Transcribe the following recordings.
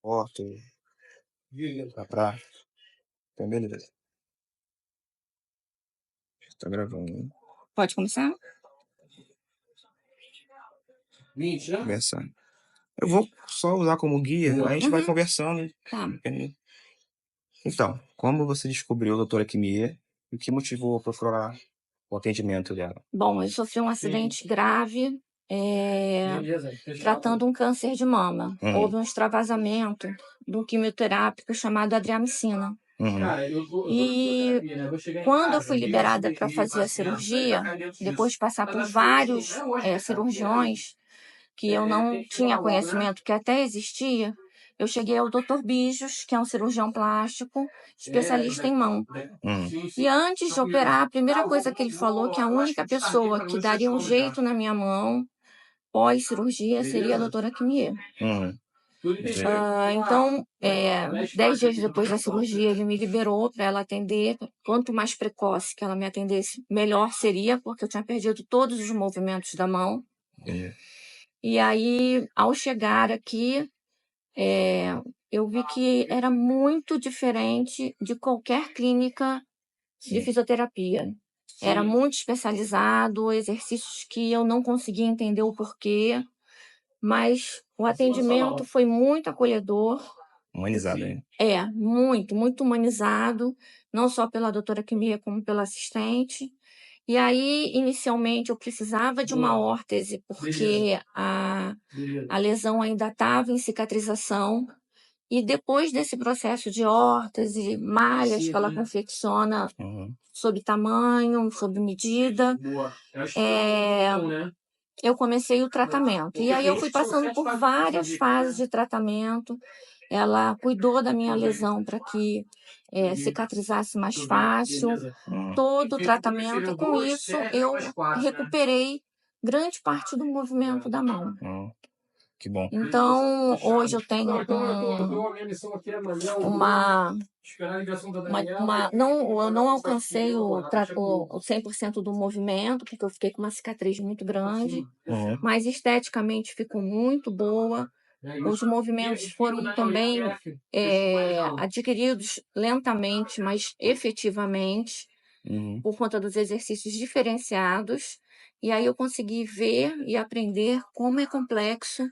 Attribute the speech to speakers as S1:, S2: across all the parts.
S1: Foto, pra então beleza. Tá gravando, né.
S2: Pode começar?
S1: Conversando. Eu vou só usar como guia, aí a gente vai
S2: Uhum.
S1: conversando.
S2: Tá.
S1: Então, como você descobriu a doutora Quimia e o que motivou a procurar o atendimento dela?
S2: Bom, eu sofri um acidente grave, tratando um câncer de mama.
S1: Uhum,
S2: Houve um extravasamento de um quimioterápico chamado adriamicina.
S1: uhum,
S2: E quando eu fui liberada para fazer a cirurgia, depois de passar por vários cirurgiões, que eu não tinha conhecimento que até existia, eu cheguei ao Dr. Bijos, que é um cirurgião plástico, especialista em mão.
S1: uhum,
S2: E antes de operar, a primeira coisa que ele falou que a única pessoa que daria um jeito na minha mão pós-cirurgia seria a doutora Kimier.
S1: uhum. Entendi.
S2: Então, 10 dias depois da cirurgia, ele me liberou para ela atender. Quanto mais precoce que ela me atendesse, melhor seria, porque eu tinha perdido todos os movimentos da mão.
S1: Entendi.
S2: E aí, ao chegar aqui, eu vi que era muito diferente de qualquer clínica de
S1: Sim.
S2: fisioterapia. Era muito especializado, exercícios que eu não conseguia entender o porquê, mas o atendimento foi muito acolhedor.
S1: Humanizada, hein?
S2: Muito, muito humanizado, não só pela doutora Quimia, como pela assistente. E aí, inicialmente, eu precisava de uma órtese, porque a lesão ainda estava em cicatrização. E depois desse processo de órtese, malhas que ela confecciona
S1: Uhum.
S2: sob tamanho, sob medida, eh, eu comecei o tratamento. E aí eu fui passando por várias fases de tratamento. Ela cuidou da minha lesão para que cicatrizasse mais fácil,
S1: Uhum.
S2: todo o tratamento, e com isso eu recuperei grande parte do movimento da mão.
S1: Uhum. Que bom.
S2: Então, hoje eu tenho uma não, eu não alcancei o 100% do movimento, porque eu fiquei com uma cicatriz muito grande,
S1: Uhum.
S2: mas esteticamente ficou muito boa. Os movimentos foram também adquiridos lentamente, mas efetivamente,
S1: Uhum.
S2: por conta dos exercícios diferenciados. E aí eu consegui ver e aprender como é complexo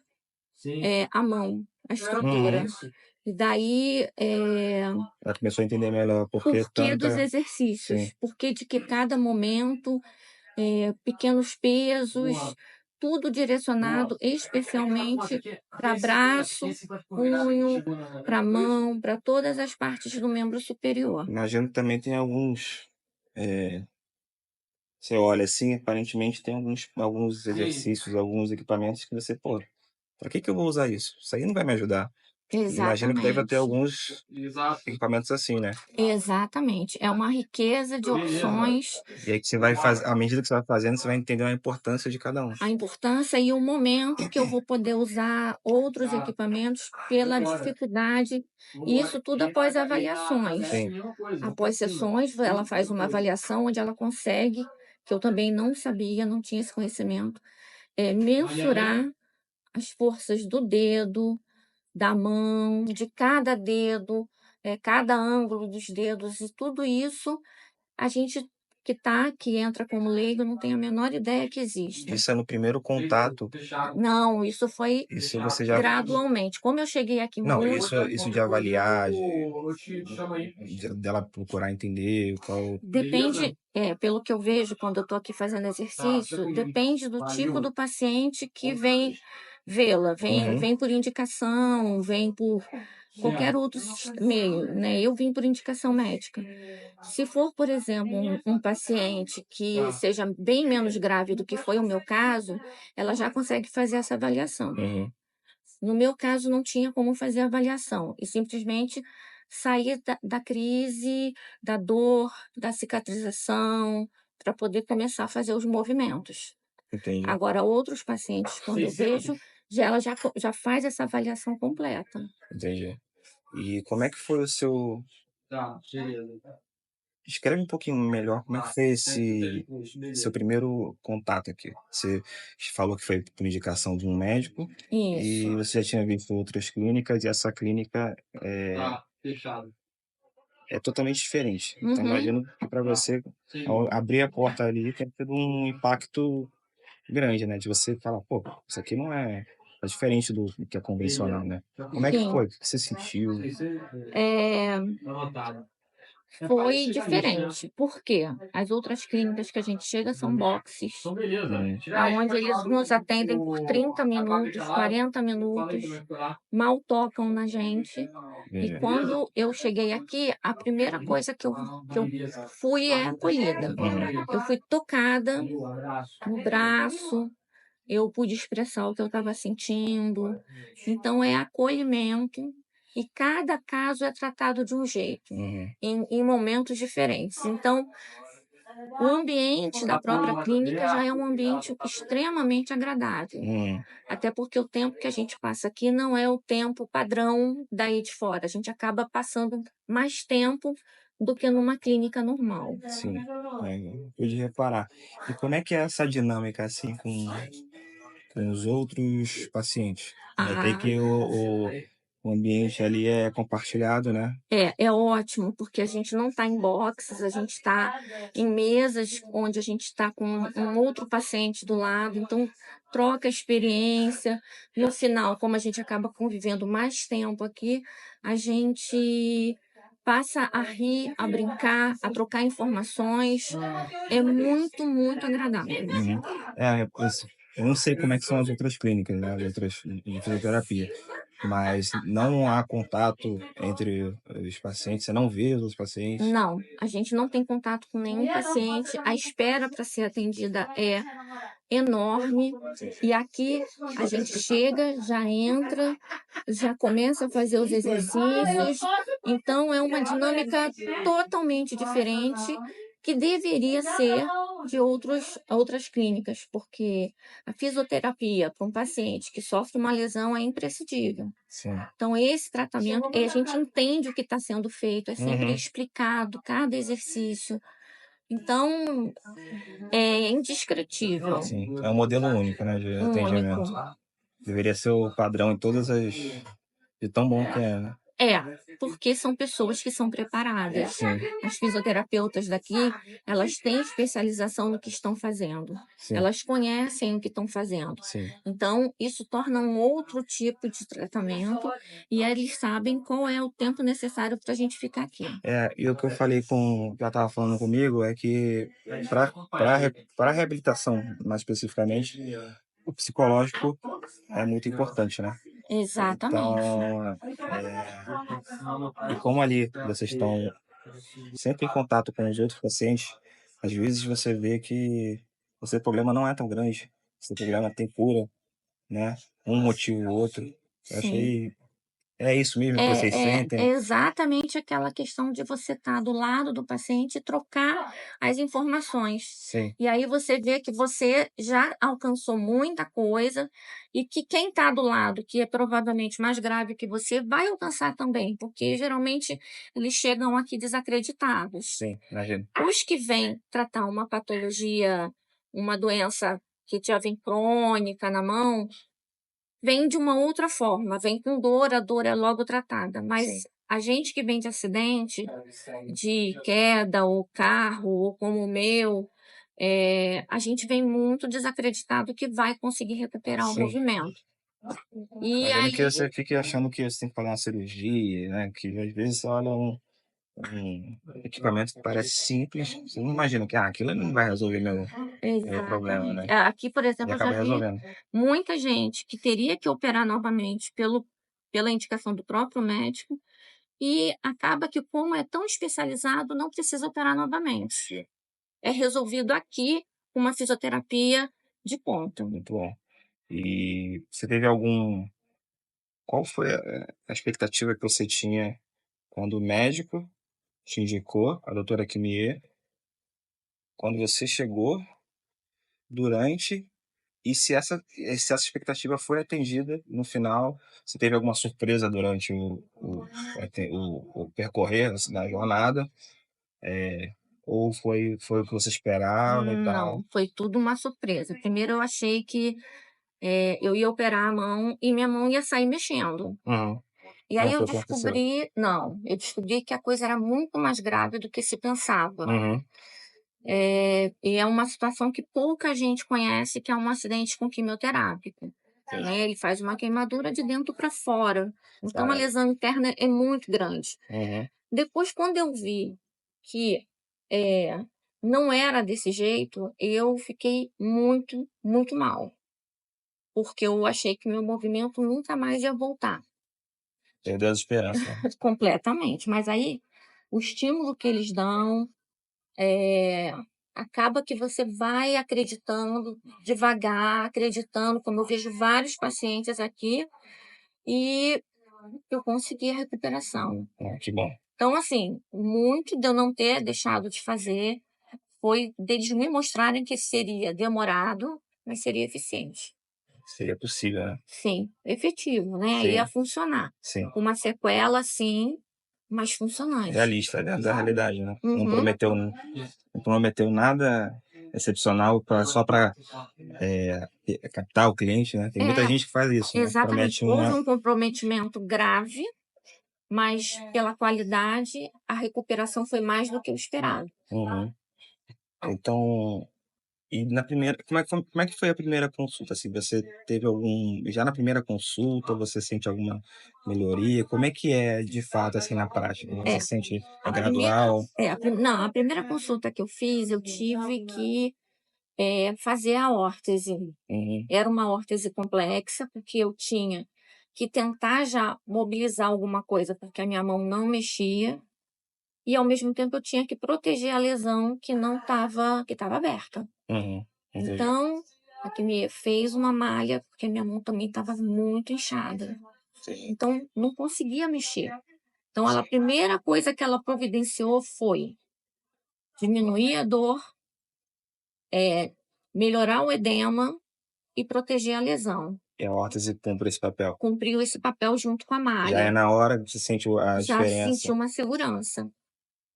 S2: a mão, a estrutura.
S1: Uhum.
S2: E daí,
S1: Ela começou a entender melhor por que
S2: porquê dos
S1: tanta.
S2: exercícios,
S1: Sim.
S2: porquê de que cada momento, pequenos pesos, tudo direcionado especialmente para braço, punho, para mão, para todas as partes do membro superior.
S1: Imagino que também tem alguns. Você olha assim, aparentemente tem alguns exercícios, alguns equipamentos que você, pô, pra que eu vou usar isso? Isso aí não vai me ajudar. Imagino que deve ter
S2: Exatamente.
S1: alguns equipamentos assim, né?
S2: Exatamente. É uma riqueza de opções,
S1: E aí que você vai fazer, à medida que você vai fazendo, você vai entender a importância de cada um.
S2: a importância e o momento que eu vou poder usar outros equipamentos pela dificuldade, e isso tudo após avaliações.
S1: Sim.
S2: Após sessões, ela faz uma avaliação onde ela consegue, que eu também não sabia, não tinha esse conhecimento, mensurar as forças do dedo, da mão, de cada dedo, cada ângulo dos dedos, e tudo isso a gente que entra como leigo, não tem a menor ideia que exista.
S1: Isso é no primeiro contato.
S2: Não, isso foi
S1: Isso você já.
S2: gradualmente. Como eu cheguei aqui
S1: Não,
S2: muito,
S1: isso de avaliar, dela procurar entender qual.
S2: depende, pelo que eu vejo quando eu estou aqui fazendo exercício, depende do tipo do paciente que vem vê-la,
S1: Uhum.
S2: vem por indicação, vem por qualquer outro meio, né? Eu vim por indicação médica. Se for, por exemplo, um paciente que seja bem menos grave do que foi o meu caso, ela já consegue fazer essa avaliação.
S1: Uhum.
S2: No meu caso, não tinha como fazer avaliação, e simplesmente sair da crise, da dor, da cicatrização, para poder começar a fazer os movimentos.
S1: Entendi.
S2: Agora, outros pacientes, quando eu vejo, já faz essa avaliação completa.
S1: Entendi. E como é que foi o seu Descreve um pouquinho melhor como é que foi esse seu primeiro contato aqui. Você falou que foi por indicação de um médico e
S2: Isso.
S1: você já tinha visto outras clínicas e essa clínica é totalmente diferente. Então
S2: Uhum.
S1: imagino que para você, ao abrir a porta ali, tenha tido um impacto grande, né, de você falar: "Pô, isso aqui não é diferente do que é convencional, né". Como é que
S2: Sim.
S1: foi? O que você sentiu?
S2: Eh, Foi diferente, porque as outras clínicas que a gente chega são boxes, aonde eles nos atendem por 30 minutos, 40 minutos, mal tocam na gente. E
S1: Entendi.
S2: quando eu cheguei aqui, a primeira coisa que eu fui é acolhida.
S1: Uhum.
S2: Eu fui tocada no braço, eu pude expressar o que eu estava sentindo. Então é acolhimento e cada caso é tratado de um jeito,
S1: Uhum.
S2: em momentos diferentes. Então, o ambiente da própria clínica já é um ambiente extremamente agradável,
S1: Hum,
S2: até porque o tempo que a gente passa aqui não é o tempo padrão daí de fora, a gente acaba passando mais tempo do que numa clínica normal.
S1: sim, pude reparar. E como é que é essa dinâmica, assim, com os outros pacientes? Notei
S2: Ah,
S1: que o ambiente ali é compartilhado, né?
S2: é ótimo, porque a gente não está em boxes, a gente está em mesas onde a gente está com um outro paciente do lado, então troca experiência. No final, como a gente acaba convivendo mais tempo aqui, a gente passa a rir, a brincar, a trocar informações. É muito, muito agradável.
S1: Uhum. Eu não sei como é que são as outras clínicas, né, as outras de fisioterapia, mas não há contato entre os pacientes, você não vê os outros pacientes?
S2: Não, a gente não tem contato com nenhum paciente. A espera para ser atendida é enorme. E aqui a gente chega, já entra, já começa a fazer os exercícios. Então é uma dinâmica totalmente diferente que deveria ser de outras clínicas, porque a fisioterapia para um paciente que sofre uma lesão é imprescindível.
S1: Sim.
S2: Então, esse tratamento, a gente entende o que está sendo feito, é sempre
S1: Uhum.
S2: explicado cada exercício. Então, é indescritível,
S1: Sim, é um modelo único, né, de
S2: único.
S1: atendimento. Deveria ser o padrão em todas as de tão bom que é, né?
S2: É, porque são pessoas que são preparadas.
S1: Sim,
S2: As fisioterapeutas daqui, elas têm especialização no que estão fazendo.
S1: sim,
S2: Elas conhecem o que estão fazendo.
S1: sim.
S2: Então, isso torna um outro tipo de tratamento e eles sabem qual é o tempo necessário para a gente ficar aqui.
S1: E o que eu falei com que ela estava falando comigo é que para reabilitação, mais especificamente, o psicológico é muito importante, né.
S2: Exatamente.
S1: Então, e como ali vocês estão sempre em contato com os outros pacientes, às vezes você vê que o seu problema não é tão grande, o seu problema tem cura, né, um motivo ou outro. Eu
S2: Sim.
S1: achei é isso mesmo que vocês
S2: É
S1: sentem?
S2: exatamente aquela questão de você estar do lado do paciente e trocar as informações.
S1: Sim,
S2: E aí você vê que você já alcançou muita coisa e que quem está do lado, que é provavelmente mais grave que você, vai alcançar também, porque geralmente eles chegam aqui desacreditados.
S1: sim, imagino.
S2: Os que vêm tratar uma patologia, uma doença que já vem crônica na mão, vem de uma outra forma, vem com dor, a dor é logo tratada,
S1: Sim.
S2: mas a gente que vem de acidente, de queda ou carro, ou como o meu, a gente vem muito desacreditado que vai conseguir recuperar o
S1: Sim.
S2: movimento. E
S1: Imagino que
S2: aí
S1: você fique achando que você tem que fazer uma cirurgia, né, que às vezes você olha um equipamento que parece simples, você não imagina que, aquilo não vai resolver meu problema,
S2: exatamente.
S1: né,
S2: Aqui, por
S1: e
S2: exemplo, eu já
S1: acaba
S2: vi
S1: resolvendo.
S2: muita gente que teria que operar novamente pela indicação do próprio médico, e acaba que, como é tão especializado, não precisa operar novamente. É resolvido aqui com uma fisioterapia de ponta.
S1: Muito bom. E você teve algum qual foi a expectativa que você tinha quando o médico te indicou, a doutora Kimie, quando você chegou, durante e se essa expectativa foi atendida no final, você teve alguma surpresa durante o percorrer, assim, na jornada, Ou foi o que você esperava e tal?
S2: Não, foi tudo uma surpresa. Primeiro eu achei que eu ia operar a mão e minha mão ia sair mexendo.
S1: Uhum.
S2: E aí
S1: Não
S2: eu
S1: foi o que aconteceu.
S2: descobri, não, eu descobri que a coisa era muito mais grave do que se pensava.
S1: Uhum.
S2: E é uma situação que pouca gente conhece, que é um acidente com quimioterápico, né? Ele faz uma queimadura de dentro para fora. Então a
S1: Caramba.
S2: lesão interna é muito grande.
S1: Uhum.
S2: Depois, quando eu vi que não era desse jeito, eu fiquei muito, muito mal, porque eu achei que meu movimento nunca mais ia voltar.
S1: Perdeu as esperanças, né?
S2: Completamente. Mas aí, o estímulo que eles dão, acaba que você vai acreditando devagar, acreditando, como eu vejo vários pacientes aqui, e eu consegui a recuperação.
S1: Que bom.
S2: Então, assim, muito de eu não ter deixado de fazer foi deles me mostrarem que seria demorado, mas seria eficiente.
S1: Seria possível, né?
S2: Sim, efetivo, né? Ia
S1: Sim,
S2: funcionar.
S1: sim.
S2: Com uma sequela, sim, mas funcionante.
S1: Realista, dentro da realidade, né? Não
S2: Uhum.
S1: prometeu nada excepcional só para captar o cliente, né? Tem muita
S2: É,
S1: gente que faz isso, né?
S2: exatamente.
S1: Promete
S2: Houve
S1: uma.
S2: um comprometimento grave, mas pela qualidade, a recuperação foi mais do que o esperado.
S1: Uhum. Então, e na primeira, como é que foi a primeira consulta? Se você teve já na primeira consulta, você sente alguma melhoria? Como é que é de fato assim na prática? Você
S2: É,
S1: sente
S2: a primeira,
S1: gradual?
S2: não, a primeira consulta que eu fiz, eu tive que fazer a órtese.
S1: Uhum.
S2: Era uma órtese complexa, porque eu tinha que tentar já mobilizar alguma coisa, porque a minha mão não mexia, e ao mesmo tempo eu tinha que proteger a lesão que não estava, que estava aberta.
S1: Uhum. Entendi.
S2: Então, a que me fez uma malha, porque a minha mão também estava muito inchada.
S1: Sim.
S2: Então, não conseguia mexer. Então, a primeira coisa que ela providenciou foi diminuir a dor, melhorar o edema e proteger a lesão.
S1: E a órtese cumpre esse papel.
S2: Cumpriu esse papel junto com a
S1: Já é
S2: malha.
S1: na hora que você sente a
S2: Já senti
S1: diferença.
S2: uma segurança,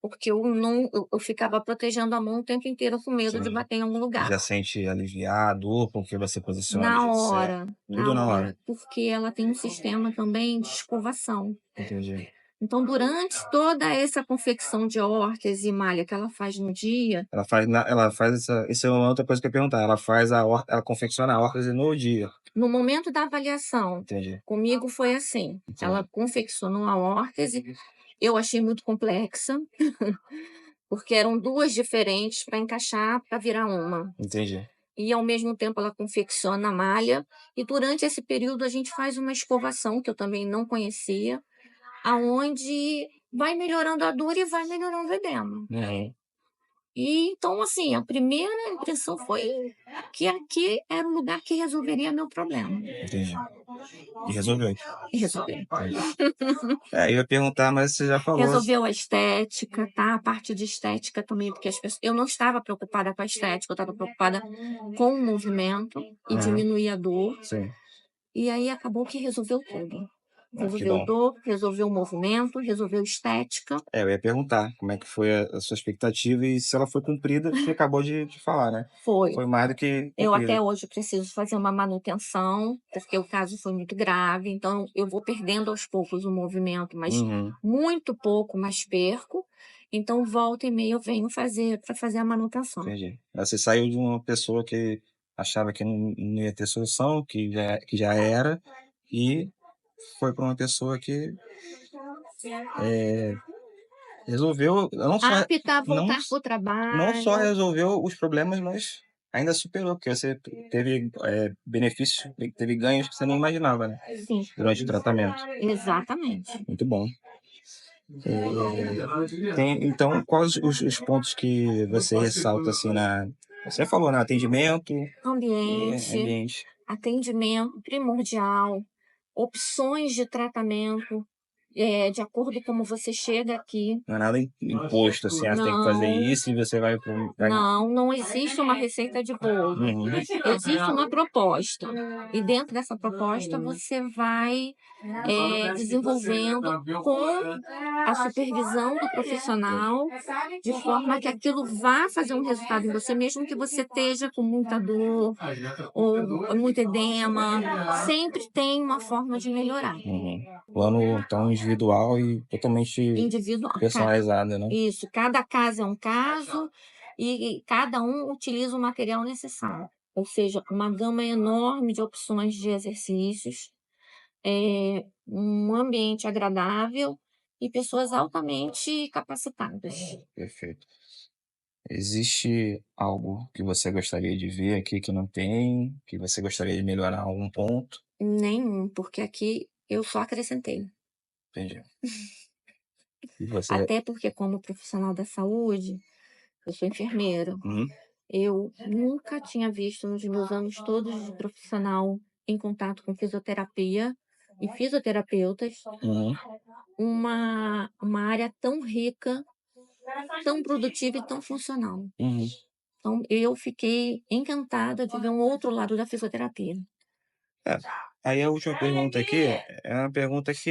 S2: porque eu ficava protegendo a mão o tempo inteiro com medo de
S1: Sim.
S2: bater em algum lugar.
S1: Já sente aliviar a dor porque você posiciona do
S2: Na
S1: jeito certo.
S2: hora,
S1: Tudo
S2: na
S1: na hora.
S2: hora, porque ela tem um sistema também de escovação.
S1: Entendi.
S2: Então, durante toda essa confecção de órtese e malha que ela faz no dia,
S1: Ela faz essa. Isso é uma outra coisa que eu ia perguntar. Ela confecciona a órtese no dia.
S2: no momento da avaliação,
S1: Entendi.
S2: comigo foi assim: ela
S1: Entendi.
S2: confeccionou a órtese, eu achei muito complexa, porque eram duas diferentes para encaixar para virar uma.
S1: Entendi.
S2: E ao mesmo tempo ela confecciona a malha, e durante esse período a gente faz uma escovação que eu também não conhecia, aonde vai melhorando a dor e vai melhorando o edema.
S1: Uhum.
S2: E então, assim, a primeira impressão foi que aqui era o lugar que resolveria meu problema.
S1: Entendi. E resolveu.
S2: E resolveu.
S1: Eu ia perguntar, mas você já falou.
S2: Resolveu a estética, tá? A parte de estética também, porque eu não estava preocupada com a estética, eu estava preocupada com o movimento e diminuir a dor.
S1: Sim.
S2: E aí acabou que resolveu tudo.
S1: Que
S2: Resolveu
S1: bom.
S2: dor, resolveu o movimento, resolveu estética.
S1: Eu ia perguntar como é que foi a sua expectativa e se ela foi cumprida, você acabou de falar, né?
S2: Foi.
S1: Foi mais do que
S2: Eu
S1: cumprida.
S2: até hoje preciso fazer uma manutenção, porque o caso foi muito grave, então eu vou perdendo aos poucos o movimento, mas
S1: Uhum.
S2: muito pouco, mas perco. Então, volta e meia eu venho para fazer a manutenção.
S1: Entendi. Você saiu de uma pessoa que achava que não ia ter solução, que já era, e foi para uma pessoa que resolveu,
S2: Apta a
S1: não,
S2: voltar para o
S1: não só
S2: trabalho.
S1: resolveu os problemas, mas ainda superou, porque você teve benefícios, teve ganhos que você nem imaginava, né?
S2: Sim,
S1: Durante o tratamento.
S2: exatamente.
S1: Muito bom. Então, quais os pontos que você ressalta assim Você falou, né? Atendimento e ambiente.
S2: Atendimento primordial, opções de tratamento. de acordo como você chega aqui.
S1: Não é nada imposto, assim, você tem que fazer
S2: Não,
S1: isso e você vai...
S2: não existe uma receita de bolo.
S1: Uhum.
S2: Existe uma proposta. E dentro dessa proposta você vai desenvolvendo com a supervisão do profissional, de forma que aquilo vá fazer um resultado em você, mesmo que você esteja com muita dor ou muito edema, sempre tem uma forma de melhorar.
S1: Uhum. Plano, então, individual e totalmente
S2: Individual.
S1: personalizado, né?
S2: Isso, cada caso é um caso e cada um utiliza o material necessário. Ou seja, uma gama enorme de opções de exercícios, um ambiente agradável e pessoas altamente capacitadas.
S1: Perfeito. Existe algo que você gostaria de ver aqui que não tem, que você gostaria de melhorar algum ponto?
S2: Nenhum, porque aqui eu só acrescentei.
S1: Entendi. E você...
S2: Até porque, como profissional da saúde, eu sou enfermeira. Eu nunca tinha visto, nos meus anos todos de profissional em contato com fisioterapia e fisioterapeutas,
S1: Uhum.
S2: uma área tão rica, tão produtiva e tão funcional.
S1: Uhum.
S2: Então, eu fiquei encantada de ver um outro lado da fisioterapia.
S1: Aí a última pergunta aqui é uma pergunta que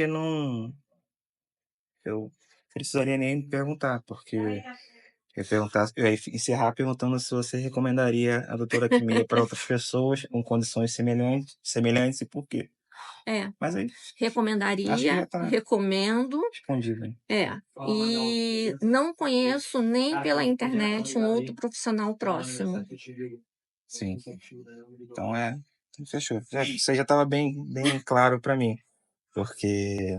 S1: eu precisaria nem perguntar, porque eu ia encerrar perguntando se você recomendaria a doutora Quimia para outras pessoas com condições semelhantes e por quê. Mas aí, acho que já
S2: Recomendaria,
S1: está
S2: recomendo.
S1: respondido, hein?
S2: E não conheço nem pela internet um outro profissional próximo.
S1: Sim. Então fechou. Isso aí já estava bem claro para mim, porque